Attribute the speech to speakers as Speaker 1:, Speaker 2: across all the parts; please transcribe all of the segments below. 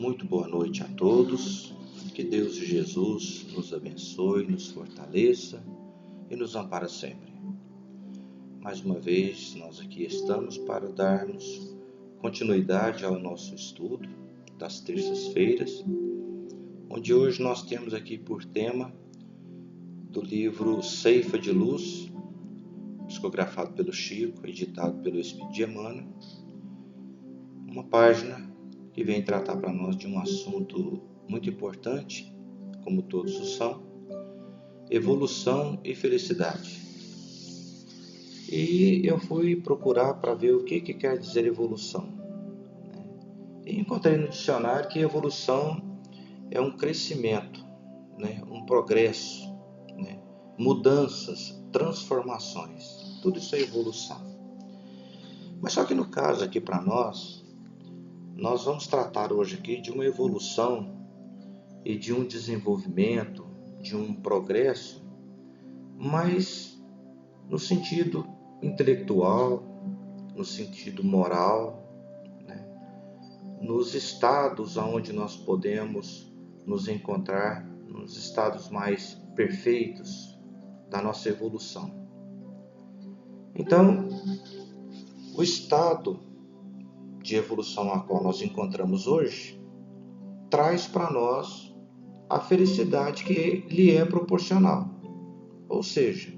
Speaker 1: Muito boa noite a todos. Que Deus e Jesus nos abençoe, nos fortaleça e nos ampara sempre. Mais uma vez, nós aqui estamos para darmos continuidade ao nosso estudo das terças-feiras, onde hoje nós temos aqui por tema do livro Ceifa de Luz, psicografado pelo Chico, editado pelo Espírito de Emmanuel, uma página que vem tratar para nós de um assunto muito importante, como todos o são, evolução e felicidade. E eu fui procurar para ver o que quer dizer evolução. E encontrei no dicionário que evolução é um crescimento, um progresso, mudanças, transformações. Tudo isso é evolução. Mas só que no caso aqui para nós vamos tratar hoje aqui de uma evolução e de um desenvolvimento, de um progresso, mas no sentido intelectual, no sentido moral, nos estados onde nós podemos nos encontrar, nos estados mais perfeitos da nossa evolução. Então, o estado de evolução a qual nós encontramos hoje traz para nós a felicidade que lhe é proporcional. Ou seja,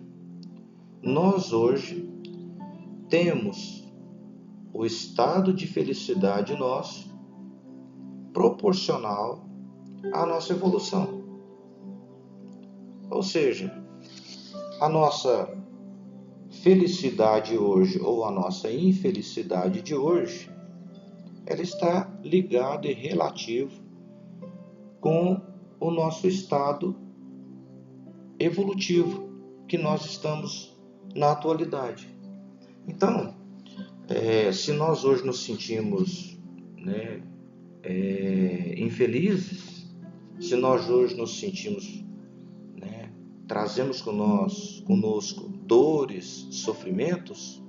Speaker 1: nós hoje temos o estado de felicidade nosso proporcional à nossa evolução. Ou seja, a nossa felicidade hoje ou a nossa infelicidade de hoje, ela está ligada e relativa com o nosso estado evolutivo que nós estamos na atualidade. Então, se nós hoje nos sentimos infelizes, se nós hoje nos sentimos, trazemos conosco dores, sofrimentos,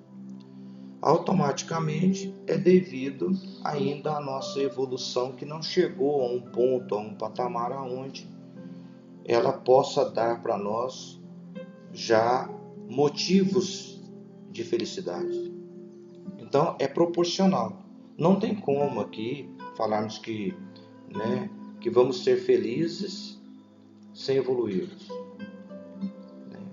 Speaker 1: automaticamente é devido ainda à nossa evolução que não chegou a um ponto, a um patamar aonde ela possa dar para nós já motivos de felicidade. Então é proporcional. Não tem como aqui falarmos que vamos ser felizes sem evoluirmos.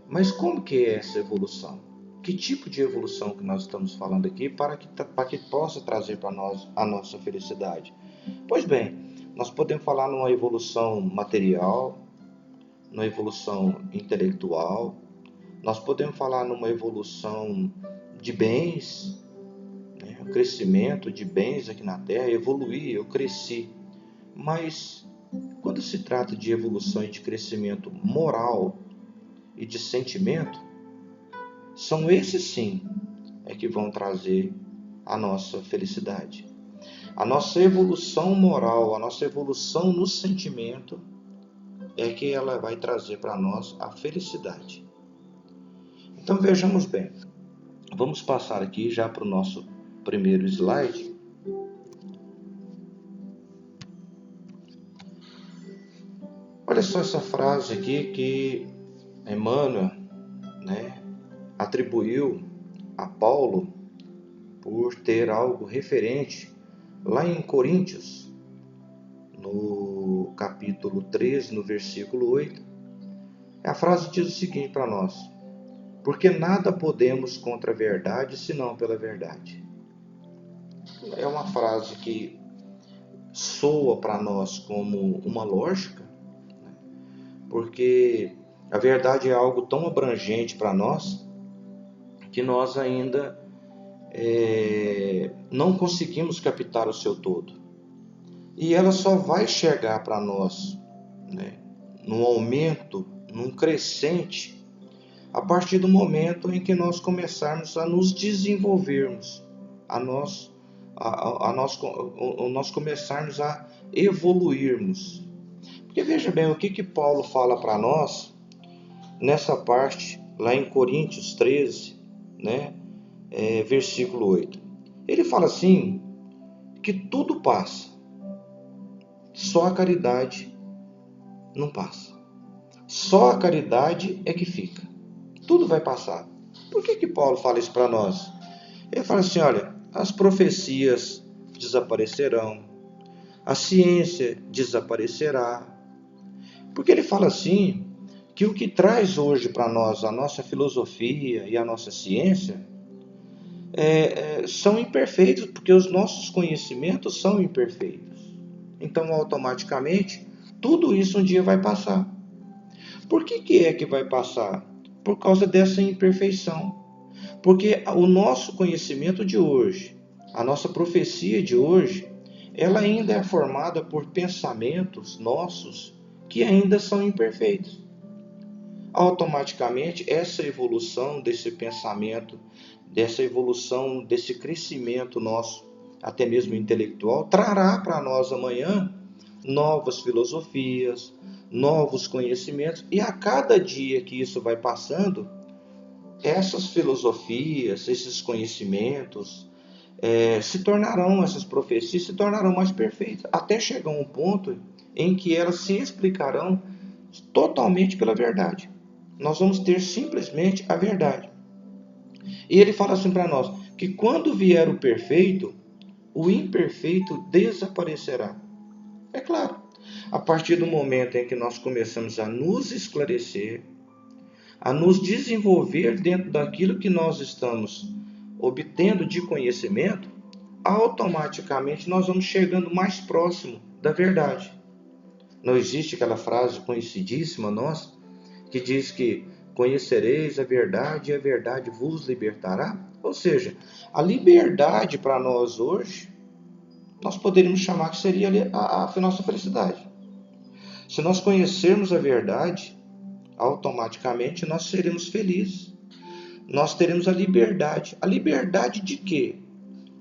Speaker 1: Mas como que é essa evolução? Que tipo de evolução que nós estamos falando aqui para que possa trazer para nós a nossa felicidade? Pois bem, nós podemos falar numa evolução material, numa evolução intelectual, nós podemos falar numa evolução de bens, o crescimento de bens aqui na Terra, evoluir, eu cresci. Mas quando se trata de evolução e de crescimento moral e de sentimento, são esses sim que vão trazer a nossa felicidade. A nossa evolução moral, a nossa evolução no sentimento é que ela vai trazer para nós a felicidade. Então vejamos bem, vamos passar aqui já para o nosso primeiro slide. Olha só essa frase aqui que Emmanuel atribuiu a Paulo por ter algo referente lá em Coríntios, no capítulo 13, no versículo 8. A frase diz o seguinte para nós: porque nada podemos contra a verdade, senão pela verdade. É uma frase que soa para nós como uma lógica, porque a verdade é algo tão abrangente para nós que nós ainda não conseguimos captar o seu todo. E ela só vai chegar para nós num aumento, num crescente, a partir do momento em que nós começarmos a nos desenvolvermos, nós começarmos a evoluirmos. Porque veja bem, o que Paulo fala para nós nessa parte, lá em Coríntios 13, versículo 8. Ele fala assim, que tudo passa. só a caridade não passa. Só a caridade é que fica. Tudo vai passar. Por que Paulo fala isso para nós? Ele fala assim, olha, as profecias desaparecerão, a ciência desaparecerá. Porque ele fala assim, que o que traz hoje para nós a nossa filosofia e a nossa ciência são imperfeitos, porque os nossos conhecimentos são imperfeitos. Então, automaticamente, tudo isso um dia vai passar. Por que é que vai passar? Por causa dessa imperfeição. Porque o nosso conhecimento de hoje, a nossa profecia de hoje, ela ainda é formada por pensamentos nossos que ainda são imperfeitos. Automaticamente, essa evolução desse pensamento, dessa evolução, desse crescimento nosso, até mesmo intelectual, trará para nós amanhã novas filosofias, novos conhecimentos, e a cada dia que isso vai passando, essas filosofias, esses conhecimentos, essas profecias se tornarão mais perfeitas, até chegar a um ponto em que elas se explicarão totalmente pela verdade. Nós vamos ter simplesmente a verdade. E ele fala assim para nós, que quando vier o perfeito, o imperfeito desaparecerá. É claro, a partir do momento em que nós começamos a nos esclarecer, a nos desenvolver dentro daquilo que nós estamos obtendo de conhecimento, automaticamente nós vamos chegando mais próximo da verdade. Não existe aquela frase conhecidíssima nossa, que diz que conhecereis a verdade e a verdade vos libertará? Ou seja, a liberdade para nós hoje, nós poderíamos chamar que seria a nossa felicidade. Se nós conhecermos a verdade, automaticamente nós seremos felizes. Nós teremos a liberdade. A liberdade de quê?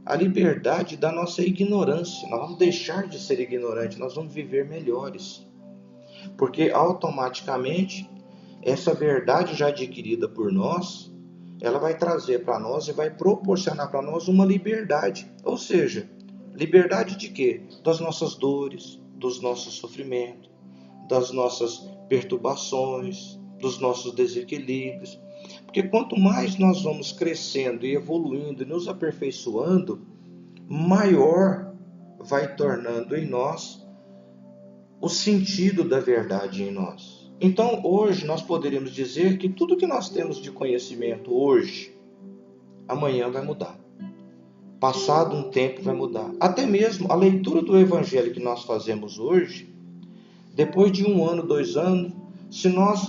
Speaker 1: A liberdade da nossa ignorância. Nós vamos deixar de ser ignorantes, nós vamos viver melhores. Porque automaticamente, essa verdade já adquirida por nós, ela vai trazer para nós e vai proporcionar para nós uma liberdade. Ou seja, liberdade de quê? Das nossas dores, dos nossos sofrimentos, das nossas perturbações, dos nossos desequilíbrios. Porque quanto mais nós vamos crescendo e evoluindo e nos aperfeiçoando, maior vai tornando em nós o sentido da verdade em nós. Então, hoje nós poderíamos dizer que tudo que nós temos de conhecimento hoje, amanhã vai mudar. Passado um tempo vai mudar. Até mesmo a leitura do Evangelho que nós fazemos hoje, depois de 1 ano, 2 anos, se nós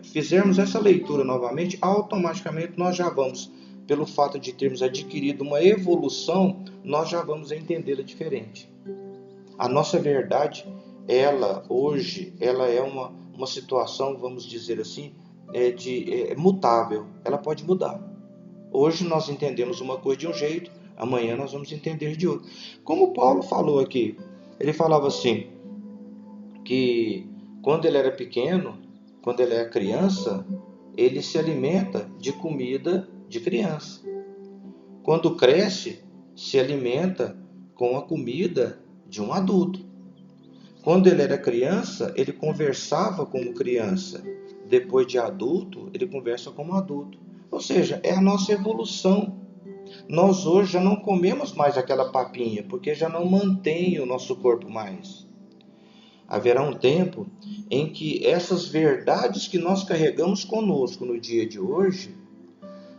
Speaker 1: fizermos essa leitura novamente, automaticamente nós já vamos, pelo fato de termos adquirido uma evolução, nós já vamos entendê-la diferente. A nossa verdade, hoje, ela é uma situação, vamos dizer assim, mutável. Ela pode mudar. Hoje nós entendemos uma coisa de um jeito, amanhã nós vamos entender de outro. Como Paulo falou aqui, ele falava assim, que quando ele era pequeno, quando ele é criança, ele se alimenta de comida de criança. Quando cresce, se alimenta com a comida de um adulto. Quando ele era criança, ele conversava como criança. Depois de adulto, ele conversa como adulto. Ou seja, é a nossa evolução. Nós hoje já não comemos mais aquela papinha, porque já não mantém o nosso corpo mais. Haverá um tempo em que essas verdades que nós carregamos conosco no dia de hoje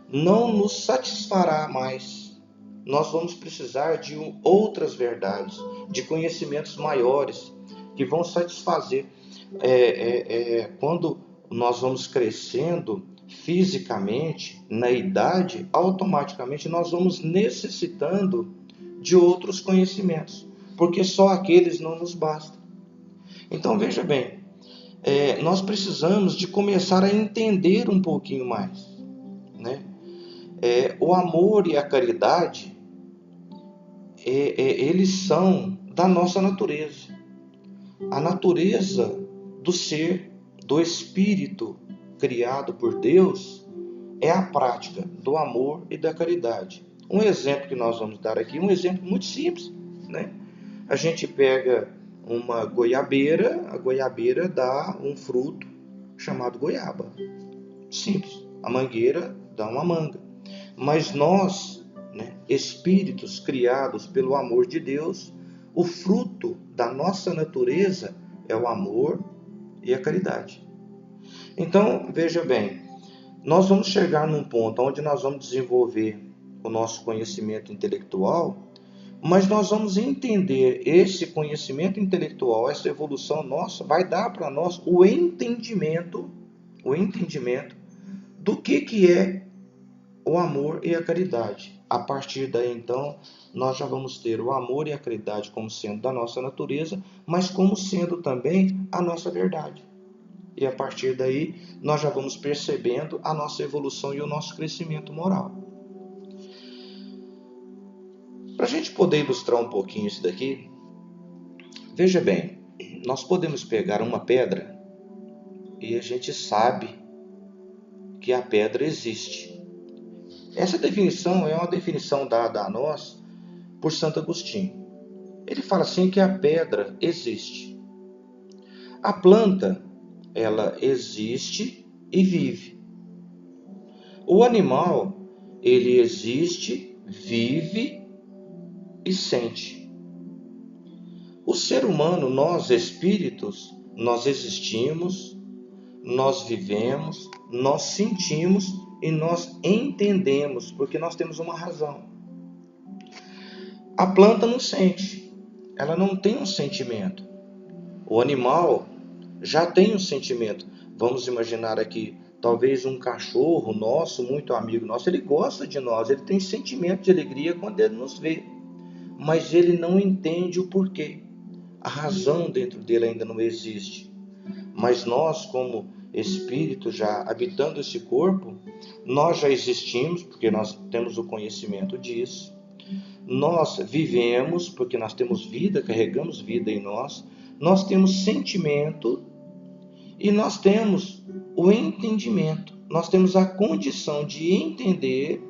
Speaker 1: não nos satisfará mais. Nós vamos precisar de outras verdades, de conhecimentos maiores, que vão satisfazer. Quando nós vamos crescendo fisicamente, na idade, automaticamente nós vamos necessitando de outros conhecimentos, porque só aqueles não nos bastam. Então veja bem, nós precisamos de começar a entender um pouquinho mais, né? O amor e a caridade, eles são da nossa natureza. A natureza do ser, do espírito criado por Deus, é a prática do amor e da caridade. Um exemplo que nós vamos dar aqui, um exemplo muito simples, né? A gente pega uma goiabeira, a goiabeira dá um fruto chamado goiaba. Simples. A mangueira dá uma manga. Mas nós, espíritos criados pelo amor de Deus, o fruto da nossa natureza é o amor e a caridade. Então, veja bem, nós vamos chegar num ponto onde nós vamos desenvolver o nosso conhecimento intelectual, mas nós vamos entender esse conhecimento intelectual, essa evolução nossa, vai dar para nós o entendimento do que é o amor e a caridade. A partir daí, então, nós já vamos ter o amor e a caridade como sendo da nossa natureza, mas como sendo também a nossa verdade. E a partir daí, nós já vamos percebendo a nossa evolução e o nosso crescimento moral. Para a gente poder ilustrar um pouquinho isso daqui, veja bem, nós podemos pegar uma pedra e a gente sabe que a pedra existe. Essa definição é uma definição dada a nós por Santo Agostinho. Ele fala assim que a pedra existe. A planta, ela existe e vive. O animal, ele existe, vive e sente. O ser humano, nós espíritos, nós existimos, nós vivemos, nós sentimos e nós entendemos, porque nós temos uma razão. A planta não sente, ela não tem um sentimento. O animal já tem um sentimento. Vamos imaginar aqui, talvez um cachorro nosso, muito amigo nosso, ele gosta de nós, ele tem sentimento de alegria quando ele nos vê, mas ele não entende o porquê. A razão dentro dele ainda não existe. Mas nós, como espírito já habitando esse corpo, nós já existimos, porque nós temos o conhecimento disso. Nós vivemos, porque nós temos vida, carregamos vida em nós. Nós temos sentimento e nós temos o entendimento. Nós temos a condição de entender,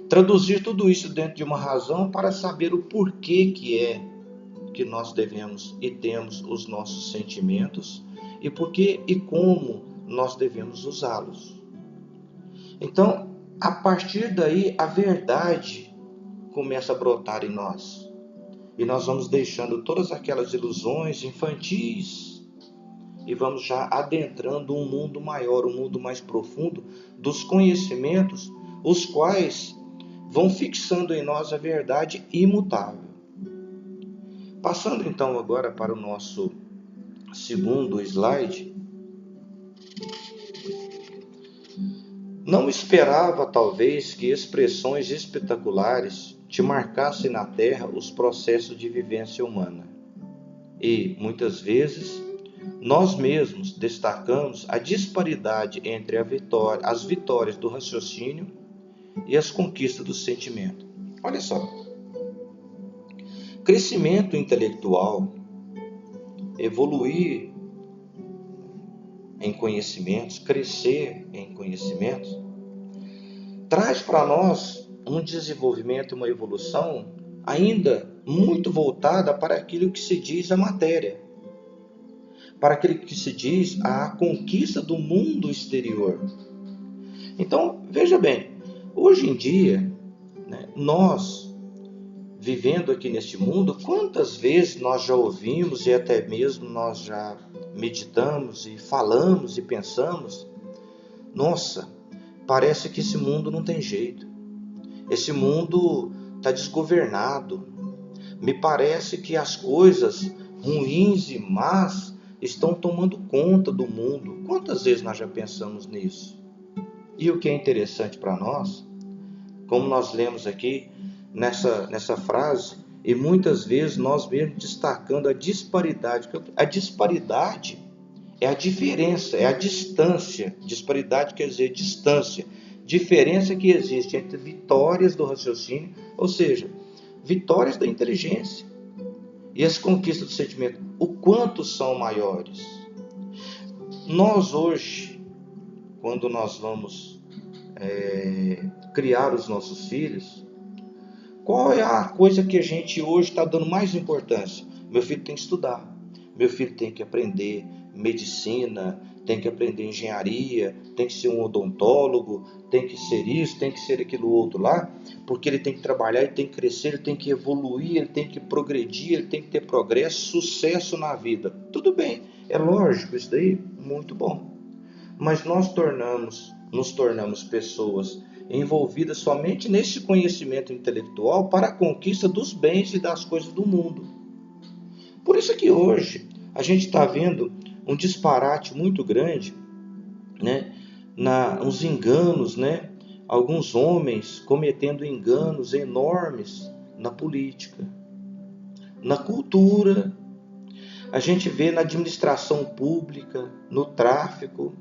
Speaker 1: traduzir tudo isso dentro de uma razão para saber o porquê que é que nós devemos e temos os nossos sentimentos e porquê e como nós devemos usá-los. Então, a partir daí, a verdade começa a brotar em nós. E nós vamos deixando todas aquelas ilusões infantis e vamos já adentrando um mundo maior, um mundo mais profundo dos conhecimentos, os quais vão fixando em nós a verdade imutável. Passando então agora para o nosso segundo slide. Não esperava talvez que expressões espetaculares te marcassem na Terra os processos de vivência humana. E, muitas vezes, nós mesmos destacamos a disparidade entre as vitórias do raciocínio e as conquistas do sentimento. Olha só. Crescimento intelectual, evoluir em conhecimentos, crescer em conhecimentos, traz para nós um desenvolvimento, uma evolução ainda muito voltada para aquilo que se diz a matéria, para aquilo que se diz a conquista do mundo exterior. Então, veja bem, hoje em dia, nós, vivendo aqui neste mundo, quantas vezes nós já ouvimos e até mesmo nós já meditamos e falamos e pensamos, nossa, parece que esse mundo não tem jeito, esse mundo está desgovernado, me parece que as coisas ruins e más estão tomando conta do mundo. Quantas vezes nós já pensamos nisso? E o que é interessante para nós, como nós lemos aqui nessa frase, e muitas vezes nós mesmos destacando a disparidade. A disparidade é a diferença, é a distância. Disparidade quer dizer distância. Diferença que existe entre vitórias do raciocínio, ou seja, vitórias da inteligência, e as conquistas do sentimento. O quanto são maiores. Nós hoje, quando nós vamos criar os nossos filhos, Qual é a coisa que a gente hoje está dando mais importância? Meu filho tem que estudar, meu filho tem que aprender medicina, tem que aprender engenharia, tem que ser um odontólogo, tem que ser isso, tem que ser aquilo outro lá, porque ele tem que trabalhar, ele tem que crescer, ele tem que evoluir, ele tem que progredir, ele tem que ter progresso, sucesso na vida. Tudo bem, é lógico isso daí, muito bom. Mas nos tornamos pessoas envolvidas somente nesse conhecimento intelectual para a conquista dos bens e das coisas do mundo. Por isso que hoje a gente está vendo um disparate muito grande, né? Uns enganos, né? Alguns homens cometendo enganos enormes na política, na cultura, a gente vê na administração pública, no tráfico.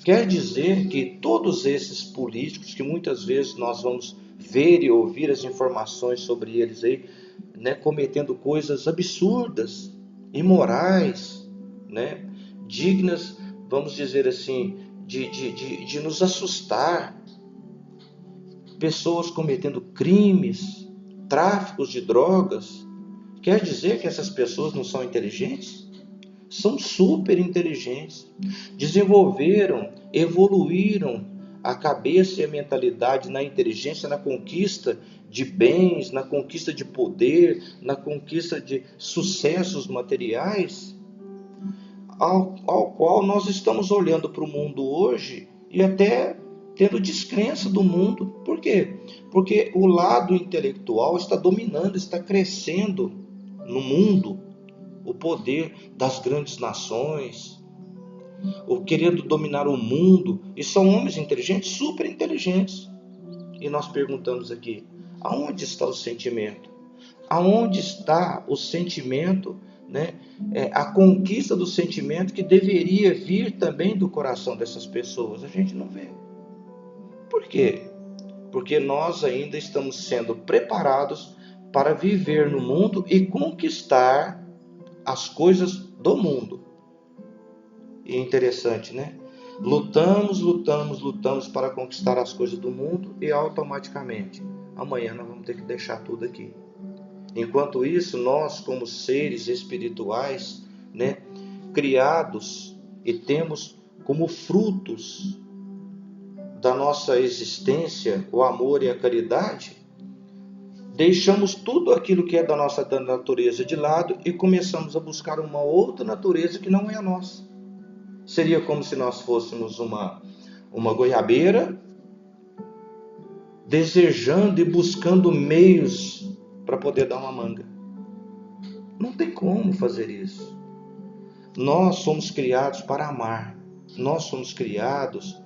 Speaker 1: Quer dizer que todos esses políticos, que muitas vezes nós vamos ver e ouvir as informações sobre eles aí, né, cometendo coisas absurdas, imorais, né, dignas, vamos dizer assim, de nos assustar. Pessoas cometendo crimes, tráficos de drogas. Quer dizer que essas pessoas não são inteligentes? São super inteligentes. Desenvolveram, evoluíram a cabeça e a mentalidade na inteligência, na conquista de bens, na conquista de poder, na conquista de sucessos materiais, ao qual nós estamos olhando para o mundo hoje e até tendo descrença do mundo. Por quê? Porque o lado intelectual está dominando, está crescendo no mundo. O poder das grandes nações, ou querendo dominar o mundo, e são homens inteligentes, super inteligentes. E nós perguntamos aqui, aonde está o sentimento? Aonde está o sentimento, né? A conquista do sentimento que deveria vir também do coração dessas pessoas? A gente não vê. Por quê? Porque nós ainda estamos sendo preparados para viver no mundo e conquistar as coisas do mundo. E é interessante, né? Lutamos para conquistar as coisas do mundo e automaticamente, amanhã nós vamos ter que deixar tudo aqui. Enquanto isso, nós como seres espirituais, né, criados e temos como frutos da nossa existência o amor e a caridade, deixamos tudo aquilo que é da nossa natureza de lado e começamos a buscar uma outra natureza que não é a nossa. Seria como se nós fôssemos uma goiabeira, desejando e buscando meios para poder dar uma manga. Não tem como fazer isso. Nós somos criados para amar. Nós somos criados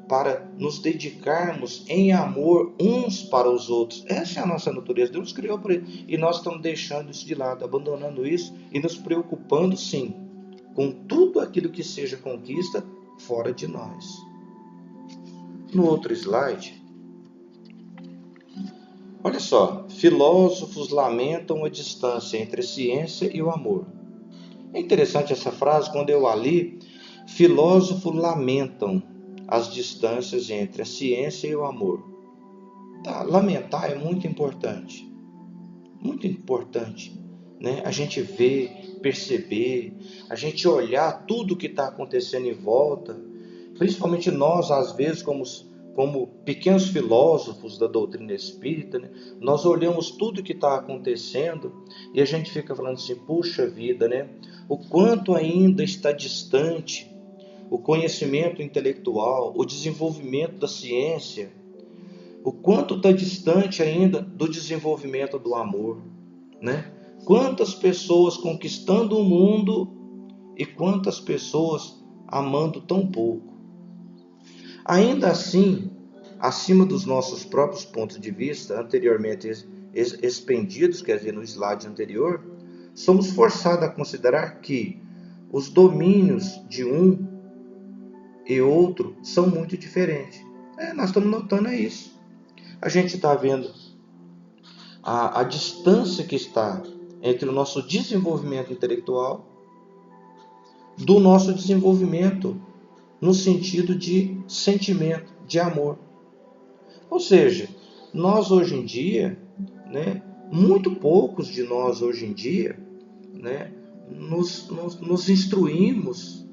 Speaker 1: para nos dedicarmos em amor uns para os outros. Essa é a nossa natureza. Deus nos criou para isso. E nós estamos deixando isso de lado, abandonando isso e nos preocupando, sim, com tudo aquilo que seja conquista fora de nós. No outro slide, olha só, filósofos lamentam a distância entre a ciência e o amor. É interessante essa frase, quando eu a li, filósofos lamentam as distâncias entre a ciência e o amor. Lamentar é muito importante, né? A gente ver, perceber, a gente olhar tudo que está acontecendo em volta, principalmente nós, às vezes, como pequenos filósofos da doutrina espírita, né? Nós olhamos tudo que está acontecendo e a gente fica falando assim, puxa vida, né? O quanto ainda está distante o conhecimento intelectual, o desenvolvimento da ciência, o quanto está distante ainda do desenvolvimento do amor, né? Quantas pessoas conquistando o mundo e quantas pessoas amando tão pouco. Ainda assim, acima dos nossos próprios pontos de vista, anteriormente expendidos, quer dizer, no slide anterior, somos forçados a considerar que os domínios de um e outro são muito diferentes. Nós estamos notando isso. A gente está vendo a distância que está entre o nosso desenvolvimento intelectual do nosso desenvolvimento no sentido de sentimento, de amor. Ou seja, nós hoje em dia, né, muito poucos de nós hoje em dia, né, nos instruímos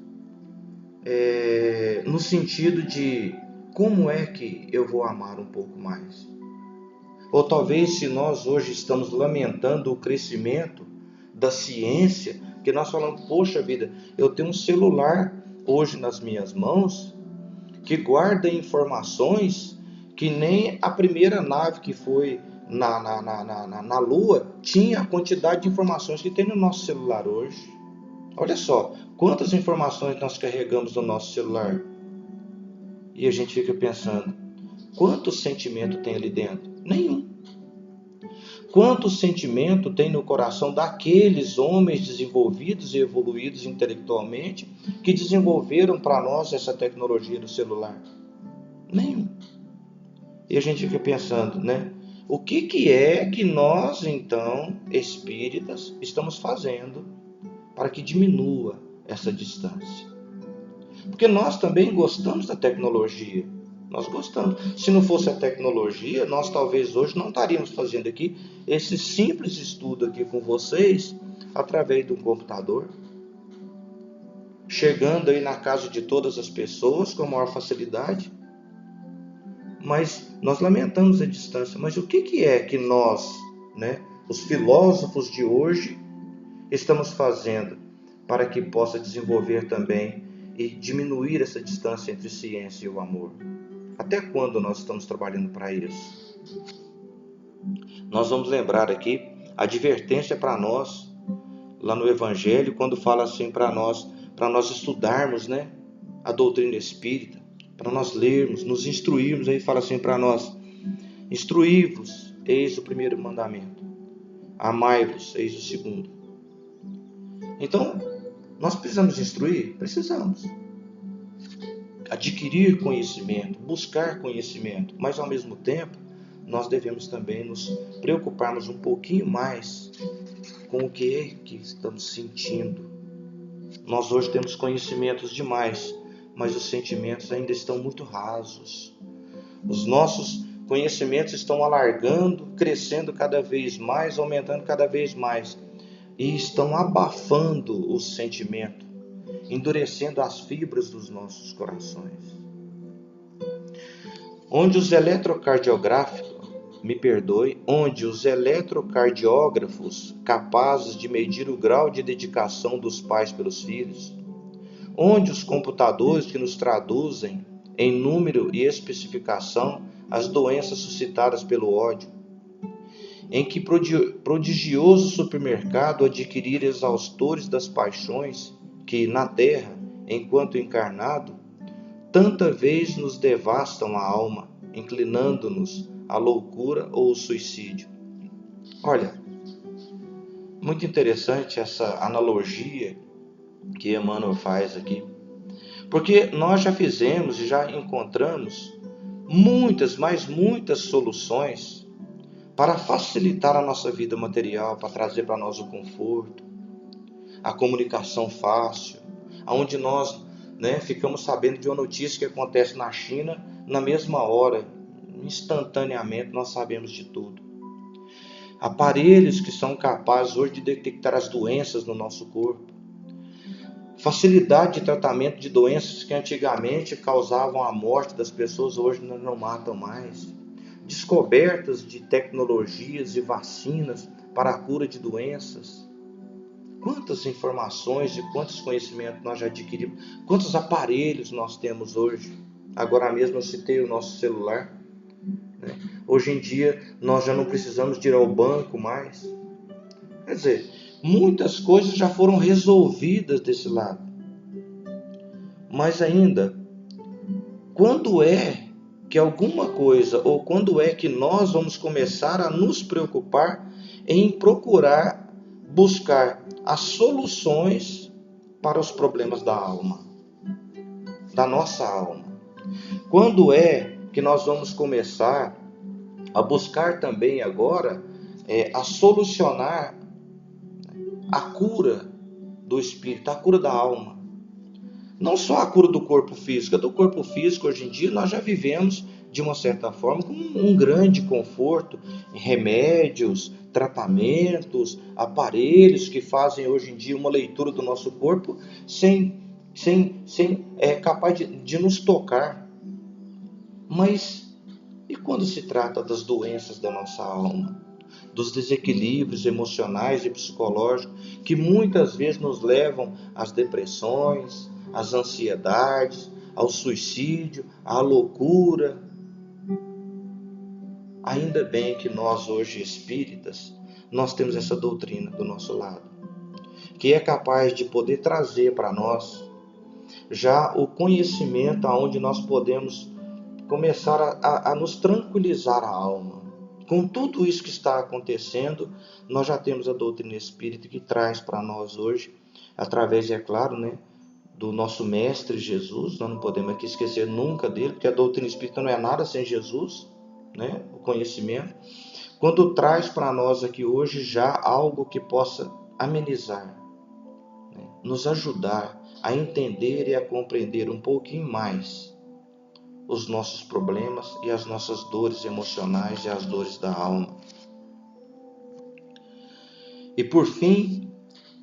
Speaker 1: no sentido de como é que eu vou amar um pouco mais. Ou talvez se nós hoje estamos lamentando o crescimento da ciência, que nós falamos, poxa vida, eu tenho um celular hoje nas minhas mãos que guarda informações que nem a primeira nave que foi na Lua tinha a quantidade de informações que tem no nosso celular hoje. Olha só, quantas informações nós carregamos no nosso celular. E a gente fica pensando, quanto sentimento tem ali dentro? Nenhum. Quanto sentimento tem no coração daqueles homens desenvolvidos e evoluídos intelectualmente que desenvolveram para nós essa tecnologia do celular? Nenhum. E a gente fica pensando, né? O que é que nós, então, espíritas, estamos fazendo para que diminua essa distância? Porque nós também gostamos da tecnologia. Nós gostamos. Se não fosse a tecnologia, nós talvez hoje não estaríamos fazendo aqui esse simples estudo aqui com vocês através de um computador, chegando aí na casa de todas as pessoas com a maior facilidade. Mas nós lamentamos a distância. Mas o que é que nós, né, os filósofos de hoje, estamos fazendo para que possa desenvolver também e diminuir essa distância entre ciência e o amor? Até quando nós estamos trabalhando para isso? Nós vamos lembrar aqui a advertência para nós, lá no Evangelho, quando fala assim para nós estudarmos, né, a doutrina espírita, para nós lermos, nos instruirmos. Aí fala assim para nós, instruí-vos, eis o primeiro mandamento, amai-vos, eis o segundo. Então, nós precisamos instruir? Precisamos. Adquirir conhecimento, buscar conhecimento, mas ao mesmo tempo, nós devemos também nos preocuparmos um pouquinho mais com o que é que estamos sentindo. Nós hoje temos conhecimentos demais, mas os sentimentos ainda estão muito rasos. Os nossos conhecimentos estão alargando, crescendo cada vez mais, aumentando cada vez mais, e estão abafando o sentimento, endurecendo as fibras dos nossos corações. Onde os eletrocardiógrafos capazes de medir o grau de dedicação dos pais pelos filhos, onde os computadores que nos traduzem em número e especificação as doenças suscitadas pelo ódio, em que prodigioso supermercado adquirir exaustores das paixões que, na terra, enquanto encarnado, tanta vez nos devastam a alma, inclinando-nos à loucura ou ao suicídio. Olha, muito interessante essa analogia que Emmanuel faz aqui, porque nós já fizemos e já encontramos muitas, mas muitas soluções para facilitar a nossa vida material, para trazer para nós o conforto, a comunicação fácil, onde nós, né, ficamos sabendo de uma notícia que acontece na China, na mesma hora, instantaneamente nós sabemos de tudo. Aparelhos que são capazes hoje de detectar as doenças no nosso corpo. Facilidade de tratamento de doenças que antigamente causavam a morte das pessoas, hoje não matam mais. Descobertas de tecnologias e vacinas para a cura de doenças. Quantas informações e quantos conhecimentos nós já adquirimos, quantos aparelhos nós temos hoje. Agora mesmo eu citei o nosso celular, né? Hoje em dia nós já não precisamos de ir ao banco mais. Quer dizer, muitas coisas já foram resolvidas desse lado. Mas ainda, quando é que alguma coisa, ou quando é que nós vamos começar a nos preocupar em procurar buscar as soluções para os problemas da alma, da nossa alma? Quando é que nós vamos começar a buscar também agora a solucionar a cura do espírito, a cura da alma? Não só a cura do corpo físico. Do corpo físico, hoje em dia, nós já vivemos de uma certa forma, com um grande conforto em remédios, tratamentos, aparelhos que fazem hoje em dia uma leitura do nosso corpo sem capaz de nos tocar. Mas e quando se trata das doenças da nossa alma? Dos desequilíbrios emocionais e psicológicos que muitas vezes nos levam às depressões, às ansiedades, ao suicídio, à loucura. Ainda bem que nós hoje espíritas, nós temos essa doutrina do nosso lado, que é capaz de poder trazer para nós já o conhecimento aonde nós podemos começar a nos tranquilizar a alma. Com tudo isso que está acontecendo, nós já temos a doutrina espírita que traz para nós hoje, através, é claro, do nosso mestre Jesus. Nós não podemos aqui esquecer nunca dele, porque a doutrina espírita não é nada sem Jesus, o conhecimento. Quando traz para nós aqui hoje já algo que possa amenizar, nos ajudar a entender e a compreender um pouquinho mais os nossos problemas e as nossas dores emocionais e as dores da alma. E por fim,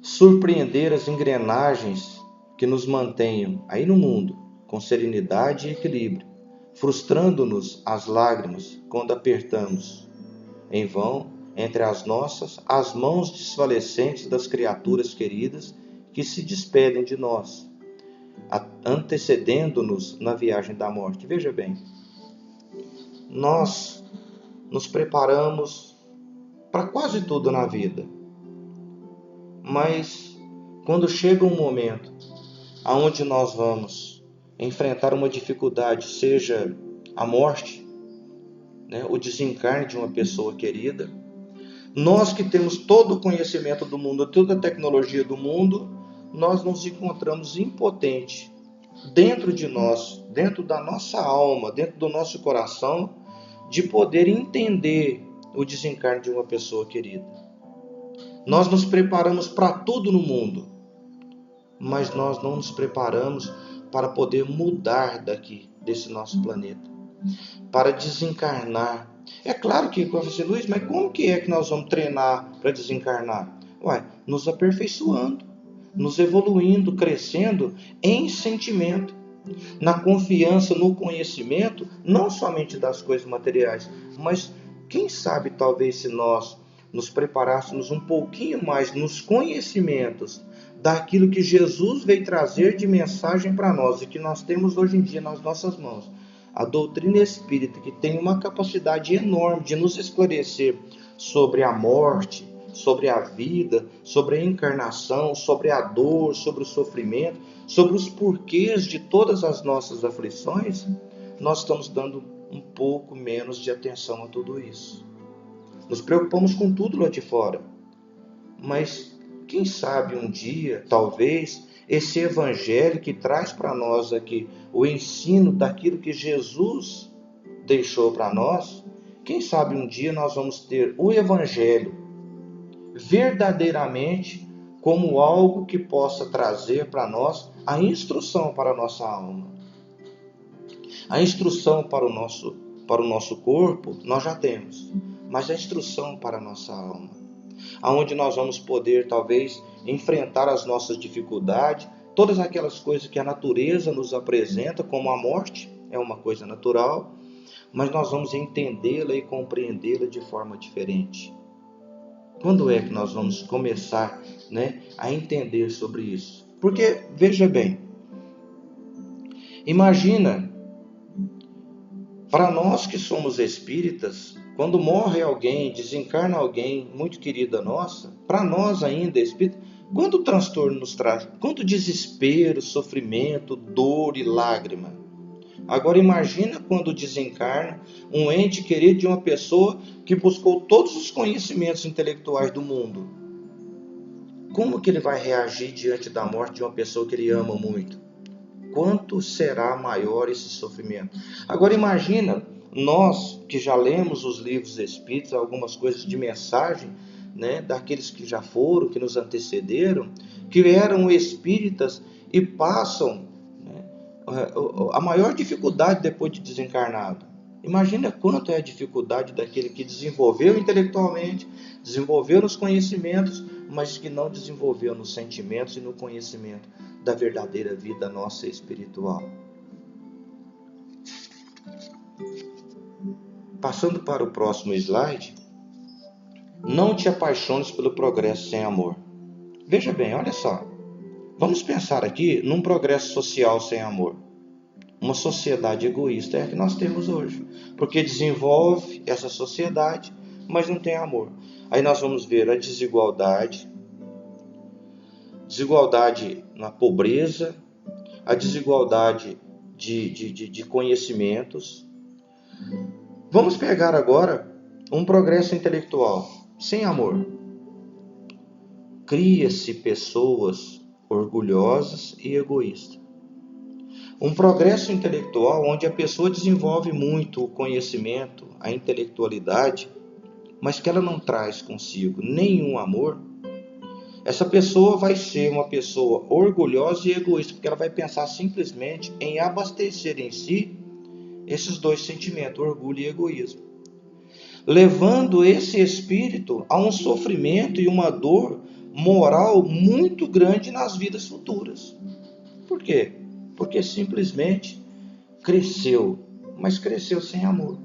Speaker 1: surpreender as engrenagens que nos mantenham aí no mundo com serenidade e equilíbrio, frustrando-nos as lágrimas quando apertamos em vão entre as mãos desfalecentes das criaturas queridas que se despedem de nós, antecedendo-nos na viagem da morte. Veja bem, nós nos preparamos para quase tudo na vida, mas quando chega um momento aonde nós vamos enfrentar uma dificuldade, seja a morte, o desencarne de uma pessoa querida, nós que temos todo o conhecimento do mundo, toda a tecnologia do mundo, nós nos encontramos impotentes dentro de nós, dentro da nossa alma, dentro do nosso coração, de poder entender o desencarne de uma pessoa querida. Nós nos preparamos para tudo no mundo, mas nós não nos preparamos para poder mudar daqui, desse nosso planeta, para desencarnar. É claro que, como você, Luiz, mas como que é que nós vamos treinar para desencarnar? Nos aperfeiçoando, nos evoluindo, crescendo em sentimento, na confiança, no conhecimento, não somente das coisas materiais, mas quem sabe talvez se nós nos preparássemos um pouquinho mais nos conhecimentos daquilo que Jesus veio trazer de mensagem para nós e que nós temos hoje em dia nas nossas mãos. A doutrina espírita, que tem uma capacidade enorme de nos esclarecer sobre a morte, sobre a vida, sobre a encarnação, sobre a dor, sobre o sofrimento, sobre os porquês de todas as nossas aflições, nós estamos dando um pouco menos de atenção a tudo isso. Nos preocupamos com tudo lá de fora, mas quem sabe um dia, talvez, esse evangelho que traz para nós aqui o ensino daquilo que Jesus deixou para nós, quem sabe um dia nós vamos ter o evangelho verdadeiramente como algo que possa trazer para nós a instrução para a nossa alma. A instrução para o nosso corpo nós já temos, mas a instrução para a nossa alma, aonde nós vamos poder talvez enfrentar as nossas dificuldades, todas aquelas coisas que a natureza nos apresenta, como a morte, é uma coisa natural, mas nós vamos entendê-la e compreendê-la de forma diferente. Quando é que nós vamos começar, a entender sobre isso? Porque, veja bem, imagina, para nós que somos espíritas, quando morre alguém, desencarna alguém muito querida nossa, para nós ainda espíritas, quanto transtorno nos traz, quanto desespero, sofrimento, dor e lágrima. Agora imagina quando desencarna um ente querido de uma pessoa que buscou todos os conhecimentos intelectuais do mundo. Como que ele vai reagir diante da morte de uma pessoa que ele ama muito? Quanto será maior esse sofrimento? Agora imagina nós que já lemos os livros espíritas, algumas coisas de mensagem, daqueles que já foram, que nos antecederam, que eram espíritas e passam a maior dificuldade depois de desencarnado. Imagina quanto é a dificuldade daquele que desenvolveu intelectualmente, desenvolveu nos conhecimentos, mas que não desenvolveu nos sentimentos e no conhecimento da verdadeira vida nossa espiritual. Passando para o próximo slide, não te apaixones pelo progresso sem amor. Veja bem, olha só. Vamos pensar aqui num progresso social sem amor. Uma sociedade egoísta é a que nós temos hoje, porque desenvolve essa sociedade, mas não tem amor. Aí nós vamos ver a desigualdade na pobreza, a desigualdade de conhecimentos. Vamos pegar agora um progresso intelectual sem amor. Cria-se pessoas orgulhosas e egoístas. Um progresso intelectual onde a pessoa desenvolve muito o conhecimento, a intelectualidade, mas que ela não traz consigo nenhum amor. Essa pessoa vai ser uma pessoa orgulhosa e egoísta, porque ela vai pensar simplesmente em abastecer em si esses dois sentimentos, orgulho e egoísmo, levando esse espírito a um sofrimento e uma dor moral muito grande nas vidas futuras. Por quê? Porque simplesmente cresceu, mas cresceu sem amor.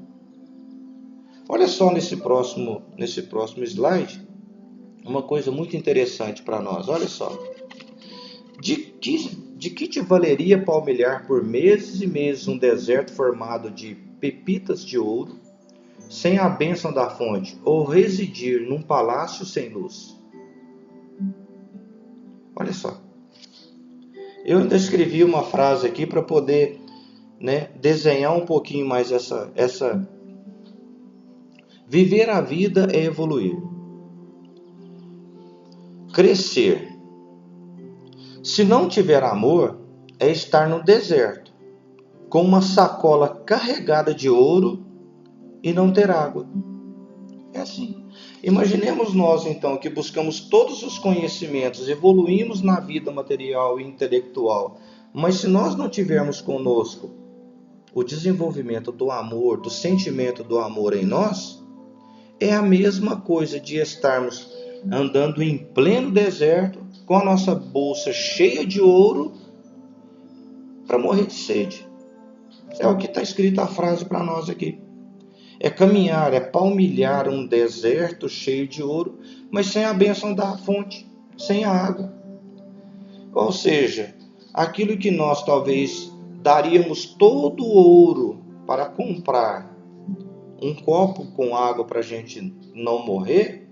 Speaker 1: Olha só nesse próximo slide, uma coisa muito interessante para nós. Olha só. De que te valeria palmilhar por meses e meses um deserto formado de pepitas de ouro, sem a bênção da fonte, ou residir num palácio sem luz? Olha só. Eu ainda escrevi uma frase aqui para poder, desenhar um pouquinho mais essa. Viver a vida é evoluir. Crescer. Se não tiver amor, é estar no deserto, com uma sacola carregada de ouro e não ter água. É assim. Imaginemos nós, então, que buscamos todos os conhecimentos, evoluímos na vida material e intelectual, mas se nós não tivermos conosco o desenvolvimento do amor, do sentimento do amor em nós, é a mesma coisa de estarmos andando em pleno deserto, com a nossa bolsa cheia de ouro, para morrer de sede. É o que está escrito a frase para nós aqui. É caminhar, é palmilhar um deserto cheio de ouro, mas sem a bênção da fonte, sem a água. Ou seja, aquilo que nós talvez daríamos todo o ouro para comprar um copo com água para a gente não morrer,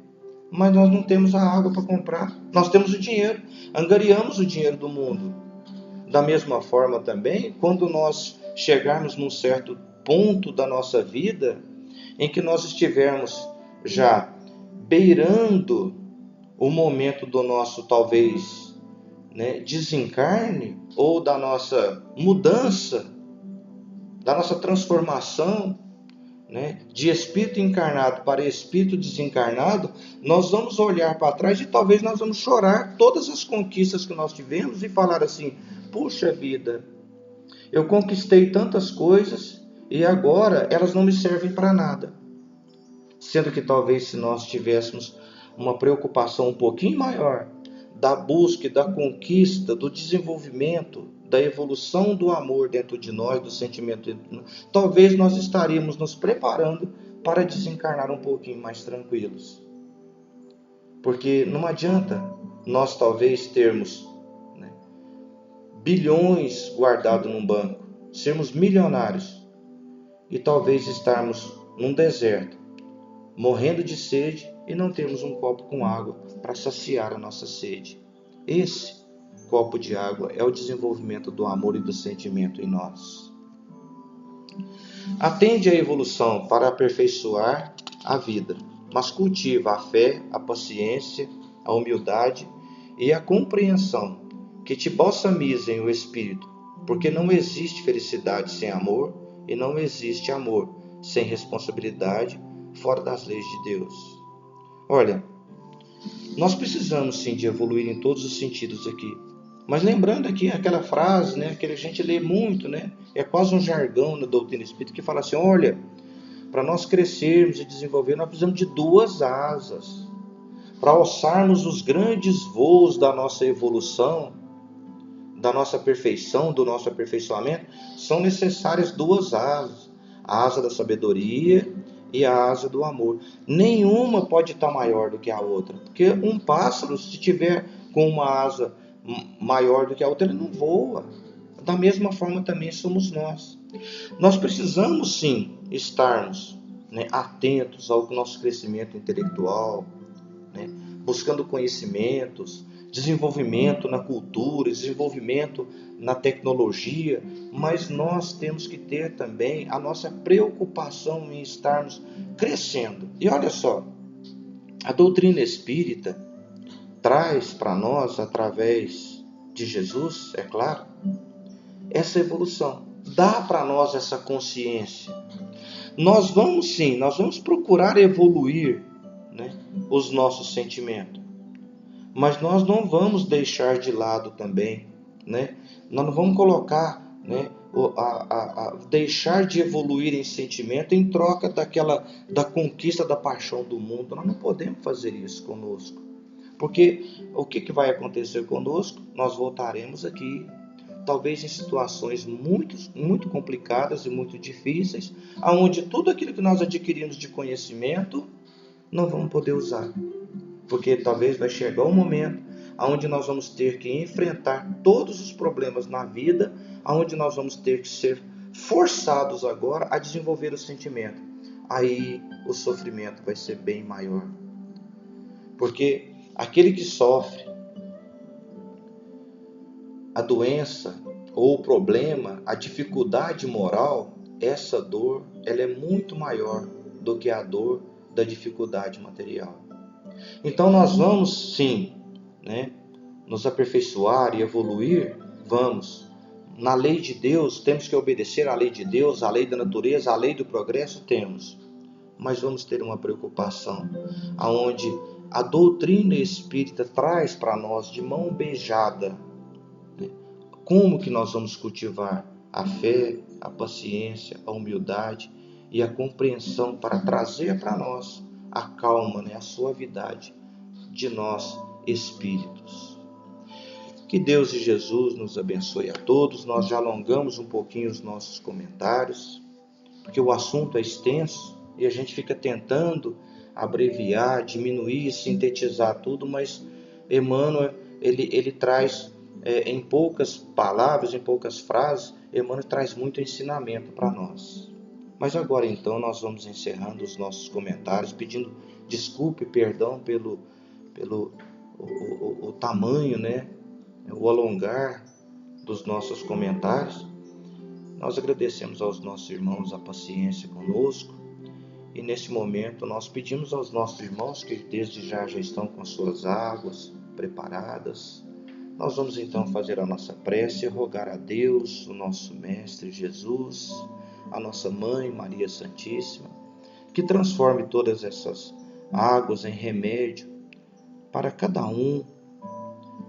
Speaker 1: mas nós não temos a água para comprar. Nós temos o dinheiro, angariamos o dinheiro do mundo. Da mesma forma também, quando nós chegarmos num certo ponto da nossa vida, em que nós estivermos já beirando o momento do nosso, talvez, desencarne, ou da nossa mudança, da nossa transformação, de espírito encarnado para espírito desencarnado, nós vamos olhar para trás e talvez nós vamos chorar todas as conquistas que nós tivemos e falar assim: puxa vida, eu conquistei tantas coisas e agora elas não me servem para nada. Sendo que talvez se nós tivéssemos uma preocupação um pouquinho maior da busca e da conquista, do desenvolvimento, da evolução do amor dentro de nós, do sentimento dentro de nós, talvez nós estaríamos nos preparando para desencarnar um pouquinho mais tranquilos. Porque não adianta nós talvez termos bilhões guardados num banco, sermos milionários e talvez estarmos num deserto, morrendo de sede e não termos um copo com água para saciar a nossa sede. Esse copo de água é o desenvolvimento do amor e do sentimento em nós. Atende à evolução para aperfeiçoar a vida, mas cultiva a fé, a paciência, a humildade e a compreensão que te balsamizem o espírito, porque não existe felicidade sem amor e não existe amor sem responsabilidade fora das leis de Deus. Olha, nós precisamos sim de evoluir em todos os sentidos aqui. Mas lembrando aqui aquela frase, que a gente lê muito, é quase um jargão na doutrina espírita que fala assim: olha, para nós crescermos e desenvolver, nós precisamos de duas asas. Para alçarmos os grandes voos da nossa evolução, da nossa perfeição, do nosso aperfeiçoamento, são necessárias duas asas. A asa da sabedoria e a asa do amor. Nenhuma pode estar maior do que a outra. Porque um pássaro, se tiver com uma asa maior do que a outra, ele não voa. Da mesma forma também somos nós. Nós precisamos sim estarmos, né, atentos ao nosso crescimento intelectual, né, buscando conhecimentos, desenvolvimento na cultura, desenvolvimento na tecnologia, mas nós temos que ter também a nossa preocupação em estarmos crescendo. E olha só, a doutrina espírita traz para nós, através de Jesus, é claro, essa evolução. Dá para nós essa consciência. Nós vamos procurar evoluir, né, os nossos sentimentos. Mas nós não vamos deixar de lado também, né? Nós não vamos colocar, né, deixar de evoluir em sentimento em troca da conquista da paixão do mundo. Nós não podemos fazer isso conosco. Porque o que vai acontecer conosco? Nós voltaremos aqui, talvez em situações muito, muito complicadas e muito difíceis, onde tudo aquilo que nós adquirimos de conhecimento, não vamos poder usar. Porque talvez vai chegar um momento onde nós vamos ter que enfrentar todos os problemas na vida, onde nós vamos ter que ser forçados agora a desenvolver o sentimento. Aí o sofrimento vai ser bem maior. Porque aquele que sofre a doença ou o problema, a dificuldade moral, essa dor, ela é muito maior do que a dor da dificuldade material. Então nós vamos sim, né, nos aperfeiçoar e evoluir, vamos. Na lei de Deus, temos que obedecer à lei de Deus, à lei da natureza, à lei do progresso, temos. Mas vamos ter uma preocupação, aonde a doutrina espírita traz para nós de mão beijada, né, como que nós vamos cultivar a fé, a paciência, a humildade e a compreensão para trazer para nós a calma, né, a suavidade de nós espíritos. Que Deus e Jesus nos abençoe a todos. Nós já alongamos um pouquinho os nossos comentários, porque o assunto é extenso e a gente fica tentando abreviar, diminuir, sintetizar tudo, mas Emmanuel, ele traz em poucas palavras, em poucas frases, Emmanuel traz muito ensinamento para nós. Mas agora então nós vamos encerrando os nossos comentários, pedindo desculpa e perdão pelo tamanho, né, o alongar dos nossos comentários. Nós agradecemos aos nossos irmãos a paciência conosco e nesse momento nós pedimos aos nossos irmãos que desde já estão com as suas águas preparadas. Nós vamos então fazer a nossa prece e rogar a Deus, o nosso Mestre Jesus, a nossa Mãe Maria Santíssima, que transforme todas essas águas em remédio para cada um,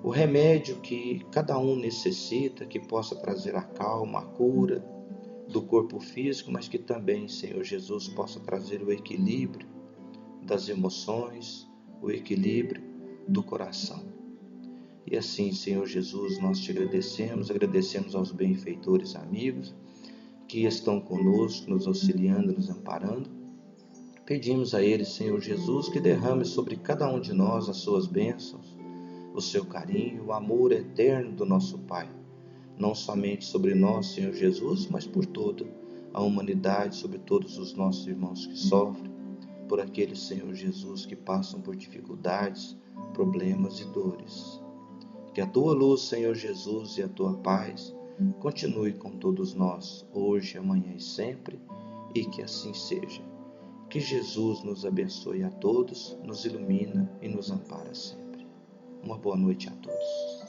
Speaker 1: o remédio que cada um necessita, que possa trazer a calma, a cura do corpo físico, mas que também, Senhor Jesus, possa trazer o equilíbrio das emoções, o equilíbrio do coração. E assim, Senhor Jesus, nós te agradecemos aos benfeitores amigos que estão conosco, nos auxiliando, nos amparando. Pedimos a eles, Senhor Jesus, que derrame sobre cada um de nós as suas bênçãos, o seu carinho, o amor eterno do nosso Pai, não somente sobre nós, Senhor Jesus, mas por toda a humanidade, sobre todos os nossos irmãos que sofrem, por aqueles, Senhor Jesus, que passam por dificuldades, problemas e dores. Que a tua luz, Senhor Jesus, e a tua paz continue com todos nós, hoje, amanhã e sempre, e que assim seja. Que Jesus nos abençoe a todos, nos ilumina e nos ampara sempre. Uma boa noite a todos.